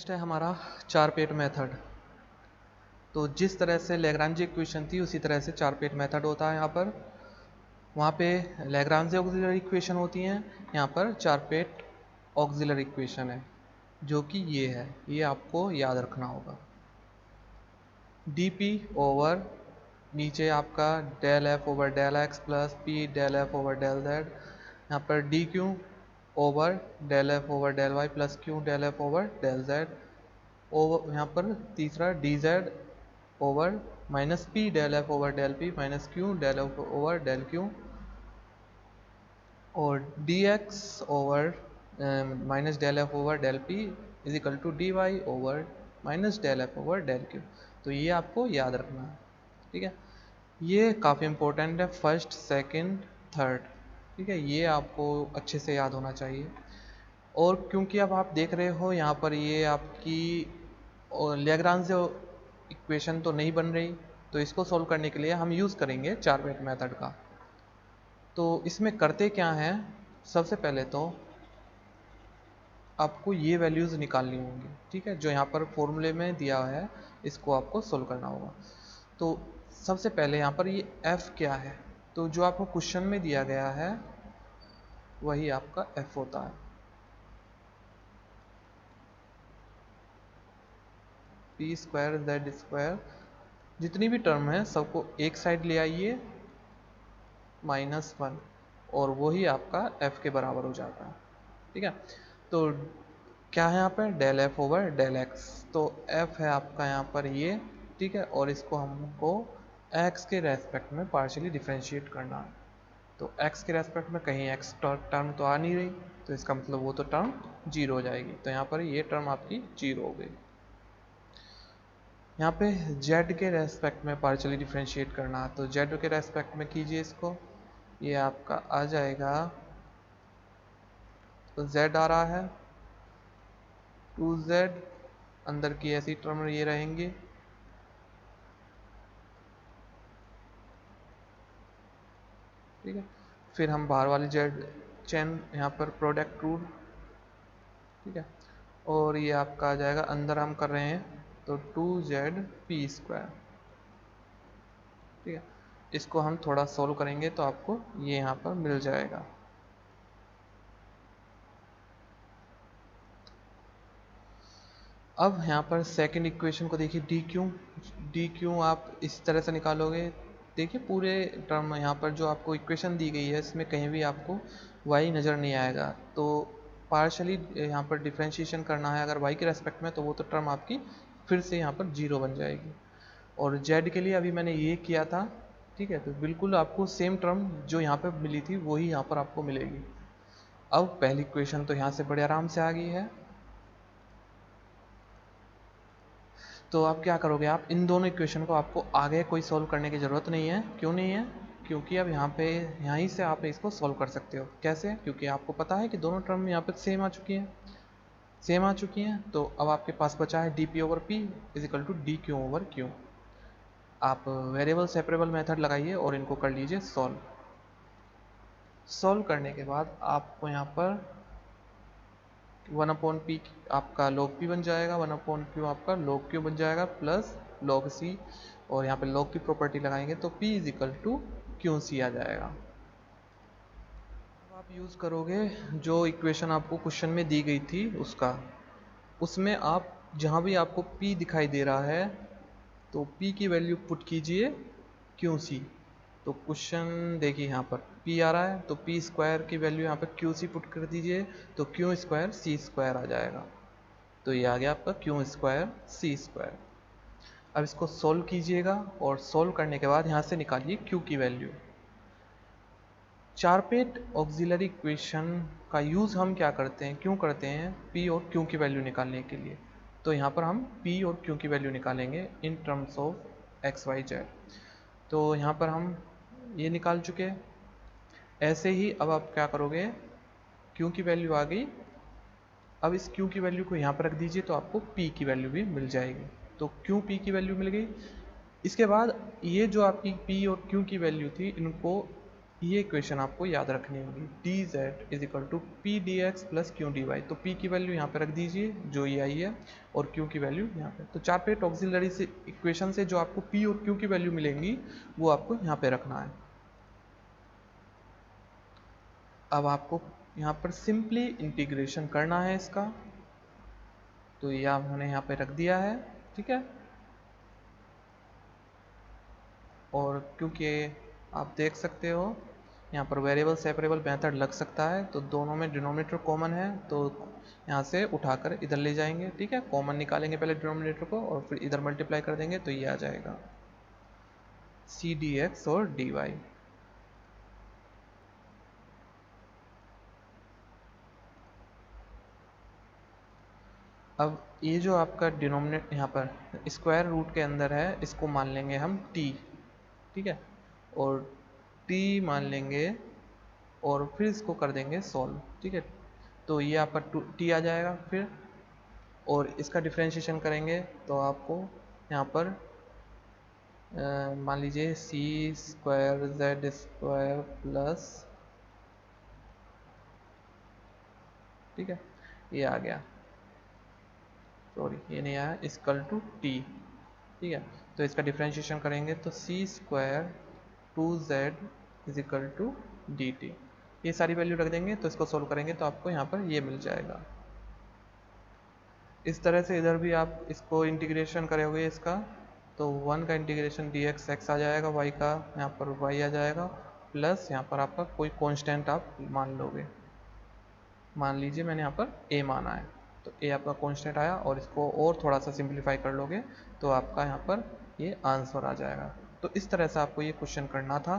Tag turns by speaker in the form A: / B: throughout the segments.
A: Next है हमारा चार पेट मेथड। तो जिस तरह से लैग्रांज इक्वेशन थी उसी तरह से चार पेट मेथड होता है यहाँ पर। वहाँ पे लैग्रांज ऑक्सिलरी इक्वेशन होती हैं, यहाँ पर चार पेट ऑक्सिलरी इक्वेशन है जो कि ये है, ये आपको याद रखना होगा। डी ओवर नीचे आपका del f over del x plus p del f over del z, यहाँ पर d q over del f over del y plus q del f over del z, over यहाँ पर तीसरा d z over minus p del f over del p minus q del f over del q, और d x over minus del f over del p is equal to d y over minus del f over del q. तो ये आपको याद रखना है, ठीक है। ये काफ़ी इंपॉर्टेंट है, फर्स्ट सेकंड थर्ड, ठीक है, ये आपको अच्छे से याद होना चाहिए। और क्योंकि अब आप देख रहे हो यहाँ पर ये आपकी लैग्रांज इक्वेशन तो नहीं बन रही, तो इसको सॉल्व करने के लिए हम यूज़ करेंगे चार पेट मेथड का। तो इसमें करते क्या हैं, सबसे पहले तो आपको ये वैल्यूज़ निकालनी होंगी, ठीक है, जो यहाँ पर फॉर्मूले में दिया है इसको आपको सोल्व करना होगा। तो सबसे पहले यहाँ पर ये f क्या है, तो जो आपको क्वेश्चन में दिया गया है वही आपका f होता है। पी स्क्वायर जेड स्क्वायर, जितनी भी टर्म है सबको एक साइड ले आइए -1, और वही आपका f के बराबर हो जाता है, ठीक है। तो क्या है यहाँ पर del f over del x, तो f है आपका यहाँ पर ये, ठीक है, और इसको हमको x के रेस्पेक्ट में पार्शियली डिफ्रेंशिएट करना है। तो x के रेस्पेक्ट में कहीं x टर्म तो आ नहीं रही, तो इसका मतलब वो तो टर्म जीरो हो जाएगी, तो यहाँ पर ये टर्म आपकी जीरो हो गई। यहाँ पे z के रेस्पेक्ट में पार्शियली डिफ्रेंशिएट करना है, तो z के रेस्पेक्ट में कीजिए इसको, ये आपका आ जाएगा, तो z आ रहा है 2z, अंदर की ऐसी टर्म ये रहेंगी, ठीक है। फिर हम बाहर वाली z चेन यहाँ पर प्रोडक्ट रूल, ठीक है, और ये आपका आ जाएगा, अंदर हम कर रहे हैं तो 2z पी स्क्वायर, ठीक है। इसको हम थोड़ा सोल्व करेंगे तो आपको ये यहाँ पर मिल जाएगा। अब यहाँ पर सेकंड इक्वेशन को देखिए, डी क्यू आप इस तरह से निकालोगे। देखिए पूरे टर्म यहाँ पर जो आपको इक्वेशन दी गई है इसमें कहीं भी आपको y नज़र नहीं आएगा, तो पार्शली यहाँ पर डिफ्रेंशिएशन करना है अगर y के रेस्पेक्ट में, तो वो तो टर्म आपकी फिर से यहाँ पर जीरो बन जाएगी। और z के लिए अभी मैंने ये किया था, ठीक है, तो बिल्कुल आपको सेम टर्म जो यहाँ पर मिली थी वही यहाँ पर आपको मिलेगी। अब पहली इक्वेशन तो यहाँ से बड़े आराम से आ गई है, तो आप क्या करोगे, आप इन दोनों इक्वेशन को आपको आगे कोई सॉल्व करने की ज़रूरत नहीं है। क्यों नहीं है, क्योंकि अब यहाँ पे यहीं से आप इसको सॉल्व कर सकते हो। कैसे, क्योंकि आपको पता है कि दोनों टर्म यहाँ पे सेम आ चुकी हैं, तो अब आपके पास बचा है d p over p is equal to d q over q. आप वेरिएबल सेपरेबल मेथड लगाइए और इनको कर लीजिए सॉल्व करने के बाद आपको यहाँ पर 1/p आपका log p बन जाएगा, 1/q आपका log q बन जाएगा, प्लस log c, और यहाँ पे log की प्रॉपर्टी लगाएंगे तो p is equal to q c आ जाएगा। अब आप यूज़ करोगे जो इक्वेशन आपको क्वेश्चन में दी गई थी उसमें आप जहाँ भी आपको p दिखाई दे रहा है तो p की वैल्यू पुट कीजिए क्यू सी। तो क्वेश्चन देखिए यहाँ पर p आ रहा है, तो p स्क्वायर की वैल्यू यहाँ पर क्यू सी पुट कर दीजिए, तो क्यू स्क्वायर सी स्क्वायर आ जाएगा। तो ये आ गया आपका क्यू स्क्वायर सी स्क्वायर। अब इसको सोल्व कीजिएगा और सोल्व करने के बाद यहाँ से निकालिए q की वैल्यू। चार पेट ऑक्सिलरी इक्वेशन का यूज़ हम क्या करते हैं, क्यों करते हैं, p और q की वैल्यू निकालने के लिए। तो यहाँ पर हम p और q की वैल्यू निकालेंगे in terms of x y z. तो यहाँ पर हम ये निकाल चुके। ऐसे ही अब आप क्या करोगे, q की वैल्यू आ गई, अब इस q की वैल्यू को यहाँ पर रख दीजिए तो आपको p की वैल्यू भी मिल जाएगी। तो q p की वैल्यू मिल गई। इसके बाद ये जो आपकी p और q की वैल्यू थी, इनको ये इक्वेशन आपको याद रखनी होगी, d z is equal to p d x plus q d y. तो पी की वैल्यू यहाँ पे रख दीजिए जो ये आई है, और क्यू की वैल्यू यहाँ पे। तो चार पेट ऑक्सिलरी से इक्वेशन से जो आपको पी और क्यू की वैल्यू मिलेंगी वो आपको यहाँ पे रखना है। अब आपको यहाँ पर सिंपली इंटीग्रेशन करना है इसका, तो ये हमने यहाँ पे रख दिया है, ठीक है। और क्योंकि आप देख सकते हो यहाँ पर वेरिएबल सेपरेबल मेथड लग सकता है, तो दोनों में डिनोमिनेटर कॉमन है, तो यहाँ से उठाकर इधर ले जाएंगे, ठीक है। कॉमन निकालेंगे पहले डिनोमिनेटर को, और फिर इधर मल्टीप्लाई कर देंगे, तो ये आ जाएगा सी डी एक्स और डी वाई। अब ये जो आपका डिनोमिनेट यहाँ पर स्क्वायर रूट के अंदर है, इसको मान लेंगे हम t, ठीक है, और t मान लेंगे, और फिर इसको कर देंगे सॉल्व, ठीक है। तो ये आपका t आ जाएगा फिर, और इसका डिफ्रेंशिएशन करेंगे तो आपको यहाँ पर मान लीजिए सी स्क्वायर जेड स्क्वायर प्लस, ठीक है, ये आ गया, सॉरी ये नहीं आया, इक्वल टू टी, ठीक है। तो इसका डिफ्रेंशिएशन करेंगे तो c square to z is equal to d t. ये सारी वैल्यू रख देंगे, तो इसको सोल्व करेंगे तो आपको यहाँ पर ये मिल जाएगा। इस तरह से इधर भी आप इसको इंटीग्रेशन करोगे इसका, तो 1 का इंटीग्रेशन डी एक्स एक्स आ जाएगा, y का यहाँ पर y आ जाएगा, प्लस यहाँ पर आपका कोई कांस्टेंट आप मान लोगे, मान लीजिए मैंने यहाँ पर a माना है, तो a आपका कांस्टेंट आया, और इसको और थोड़ा सा सिंप्लीफाई कर लोगे तो आपका यहाँ पर ये आंसर आ जाएगा। तो इस तरह से आपको ये क्वेश्चन करना था।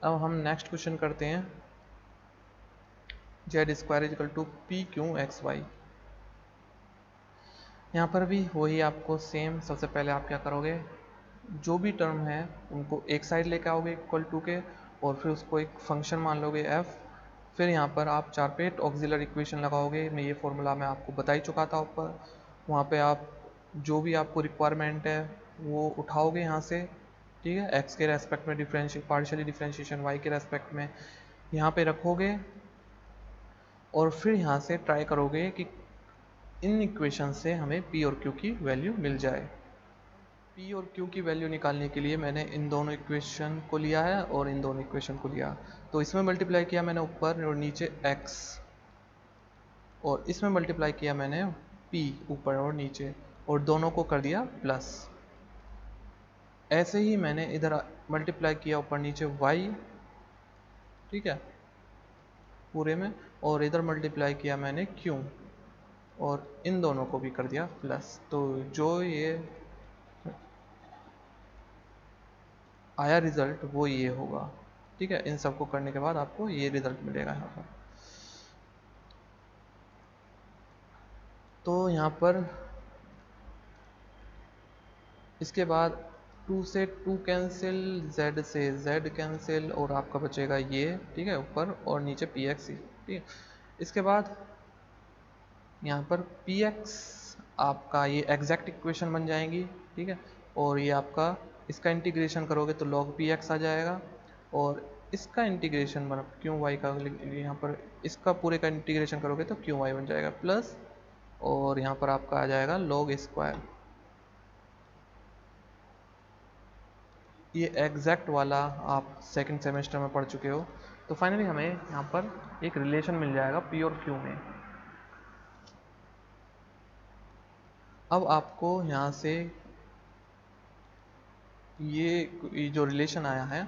A: अब हम नेक्स्ट क्वेश्चन करते हैं, z square is equal to p q x y. यहाँ पर भी वही आपको सेम, सबसे पहले आप क्या करोगे, जो भी टर्म है उनको एक साइड लेके आओगे इक्वल टू के, और फिर उसको एक फंक्शन मान लोगे f। फिर यहाँ पर आप चार पेट ऑक्सिलरी इक्वेशन लगाओगे, मैं ये फॉर्मूला मैं आपको बता ही चुका था ऊपर। वहाँ पे आप जो भी आपको रिक्वायरमेंट है वो उठाओगे यहाँ से, ठीक है, x के रेस्पेक्ट में पार्शियली डिफ्रेंशिएशन y के रेस्पेक्ट में यहाँ पे रखोगे, और फिर यहाँ से ट्राई करोगे कि इन इक्वेशन से हमें p और q की वैल्यू मिल जाए। p और q की वैल्यू निकालने के लिए मैंने इन दोनों इक्वेशन को लिया है और इन दोनों इक्वेशन को लिया, तो इसमें मल्टीप्लाई किया मैंने ऊपर और नीचे x, और इसमें मल्टीप्लाई किया मैंने p ऊपर और नीचे, और दोनों को कर दिया प्लस। ऐसे ही मैंने इधर मल्टीप्लाई किया ऊपर नीचे y, ठीक है, पूरे में, और इधर मल्टीप्लाई किया मैंने q, और इन दोनों को भी कर दिया प्लस। तो जो ये आया रिजल्ट वो ये होगा, ठीक है। इन सबको करने के बाद आपको ये रिजल्ट मिलेगा यहाँ पर। तो यहाँ पर इसके बाद 2 से 2 कैंसिल, z से z कैंसिल, और आपका बचेगा ये, ठीक है, ऊपर और नीचे px, ठीक है। इसके बाद यहाँ पर px आपका ये एग्जैक्ट इक्वेशन बन जाएंगी, ठीक है, और ये आपका इसका इंटीग्रेशन करोगे तो log px आ जाएगा, और इसका इंटीग्रेशन बन क्यू वाई का, यहाँ पर इसका पूरे का इंटीग्रेशन करोगे तो क्यू वाई बन जाएगा प्लस, और यहाँ पर आपका आ जाएगा log स्क्वायर। ये एग्जैक्ट वाला आप सेकंड सेमेस्टर में पढ़ चुके हो। तो फाइनली हमें यहाँ पर एक रिलेशन मिल जाएगा पी और क्यू में। अब आपको यहाँ से ये जो रिलेशन आया है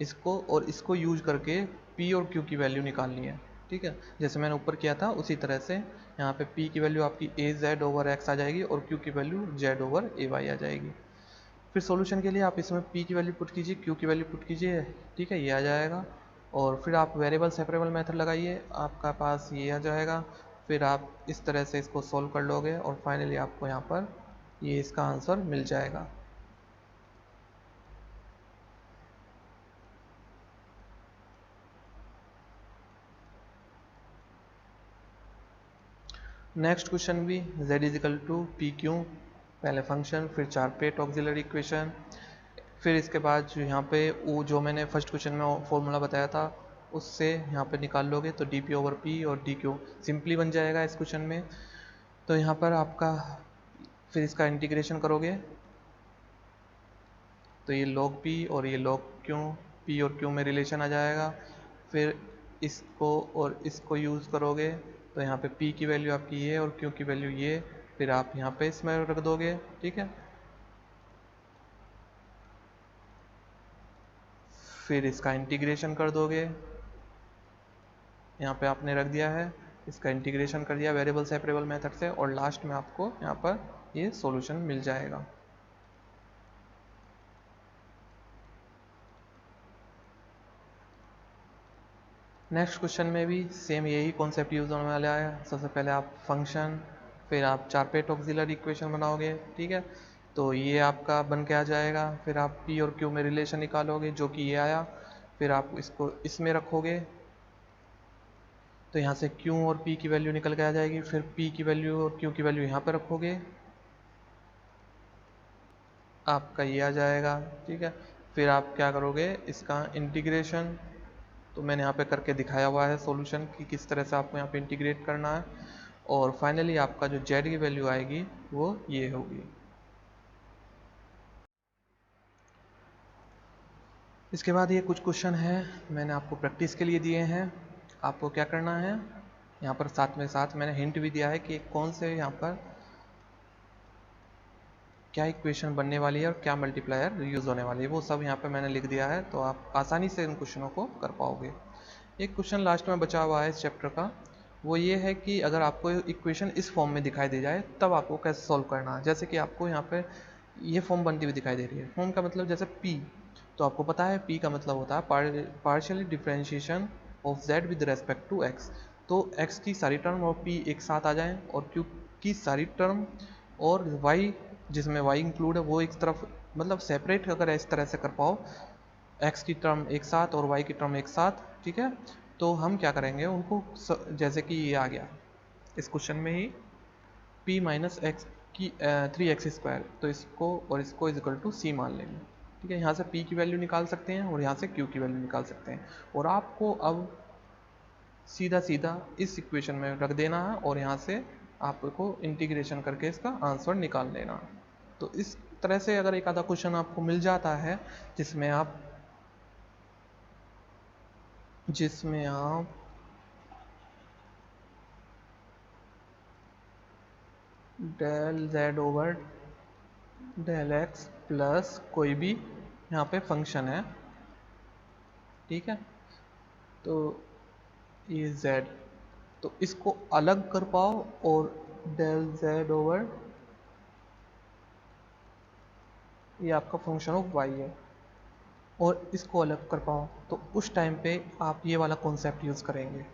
A: इसको और इसको यूज करके पी और क्यू की वैल्यू निकालनी है, ठीक है। जैसे मैंने ऊपर किया था उसी तरह से यहाँ पे पी की वैल्यू आपकी ए जेड ओवर एक्स आ जाएगी, और क्यू की वैल्यू जेड ओवर ए वाई आ जाएगी। फिर सॉल्यूशन के लिए आप इसमें p की वैल्यू पुट कीजिए, q की वैल्यू पुट कीजिए, ठीक है, ये आ जाएगा। और फिर आप वेरिएबल सेपरेबल मेथड लगाइए, आपका पास ये आ जाएगा। फिर आप इस तरह से इसको सॉल्व कर लोगे, और फाइनली आपको यहाँ पर ये इसका आंसर मिल जाएगा। नेक्स्ट क्वेश्चन भी z is equal to p q, पहले फंक्शन फिर चार पेट ऑक्सिलरी इक्वेशन, फिर इसके बाद जो यहाँ पे वो जो मैंने फर्स्ट क्वेश्चन में फॉर्मूला बताया था उससे यहाँ पे निकाल लोगे तो डी पी ओवर पी और डी क्यू सिंपली बन जाएगा इस क्वेश्चन में। तो यहाँ पर आपका फिर इसका इंटीग्रेशन करोगे तो ये log p और ये log q, p और q में रिलेशन आ जाएगा। फिर इसको और इसको यूज़ करोगे तो यहाँ पे p की वैल्यू आपकी ये और q की वैल्यू ये, फिर आप यहाँ पे इसमें रख दोगे, ठीक है। फिर इसका इंटीग्रेशन कर दोगे, यहाँ पे आपने रख दिया है, इसका इंटीग्रेशन कर दिया वेरिएबल सेपरेबल मेथड से, और लास्ट में आपको यहाँ पर ये सॉल्यूशन मिल जाएगा। नेक्स्ट क्वेश्चन में भी सेम यही कॉन्सेप्ट यूज होने वाला है। सबसे पहले आप फंक्शन, फिर आप चारपेट ऑक्सिलरी इक्वेशन बनाओगे, ठीक है। तो ये आपका बन के आ जाएगा। फिर आप p और q में रिलेशन निकालोगे जो कि ये आया, फिर आप इसको इसमें रखोगे तो यहाँ से q और p की वैल्यू निकल के आ जाएगी। फिर p की वैल्यू और q की वैल्यू यहाँ पर रखोगे, आपका ये आ जाएगा, ठीक है। फिर आप क्या करोगे, इसका इंटीग्रेशन, तो मैंने यहाँ पे करके दिखाया हुआ है सॉल्यूशन कि किस तरह से आपको यहाँ पे इंटीग्रेट करना है। और फाइनली आपका जो z की वैल्यू आएगी वो ये होगी। इसके बाद ये कुछ क्वेश्चन है मैंने आपको प्रैक्टिस के लिए दिए हैं। आपको क्या करना है, यहाँ पर साथ में साथ मैंने हिंट भी दिया है कि कौन से यहाँ पर क्या इक्वेशन बनने वाली है और क्या मल्टीप्लायर यूज़ होने वाली है, वो सब यहाँ पे मैंने लिख दिया है, तो आप आसानी से इन क्वेश्चनों को कर पाओगे। एक क्वेश्चन लास्ट में बचा हुआ है इस चैप्टर का, वो ये है कि अगर आपको इक्वेशन इस फॉर्म में दिखाई दे जाए तब आपको कैसे सॉल्व करना है। जैसे कि आपको यहाँ पे ये फॉर्म बनती हुई दिखाई दे रही है। फॉर्म का मतलब जैसे p, तो आपको पता है p का मतलब होता है partially differentiation of z with respect to x। तो x की सारी टर्म और p एक साथ आ जाएं और q की सारी टर्म और y जिसमें y इंक्लूड है वो एक तरफ, मतलब सेपरेट अगर इस तरह से कर पाओ, x की टर्म एक साथ और y की टर्म एक साथ, ठीक है। तो हम क्या करेंगे उनको जैसे कि ये आ गया इस क्वेश्चन में ही p माइनस एक्स की 3x², तो इसको और इसको इजिकल टू c मान लेंगे, ठीक है। यहाँ से p की वैल्यू निकाल सकते हैं और यहाँ से q की वैल्यू निकाल सकते हैं, और आपको अब सीधा सीधा इस इक्वेशन में रख देना है और यहाँ से आपको इंटीग्रेशन करके इसका आंसर निकाल लेना है। तो इस तरह से अगर एक आधा क्वेश्चन आपको मिल जाता है जिसमें आप del z over del x plus कोई भी यहाँ पे फंक्शन है, ठीक है, तो ये z, तो इसको अलग कर पाओ और डेल z ओवर ये आपका फंक्शन ऑफ y है और इसको अलग कर पाओ, तो उस टाइम पे आप ये वाला कॉन्सेप्ट यूज़ करेंगे।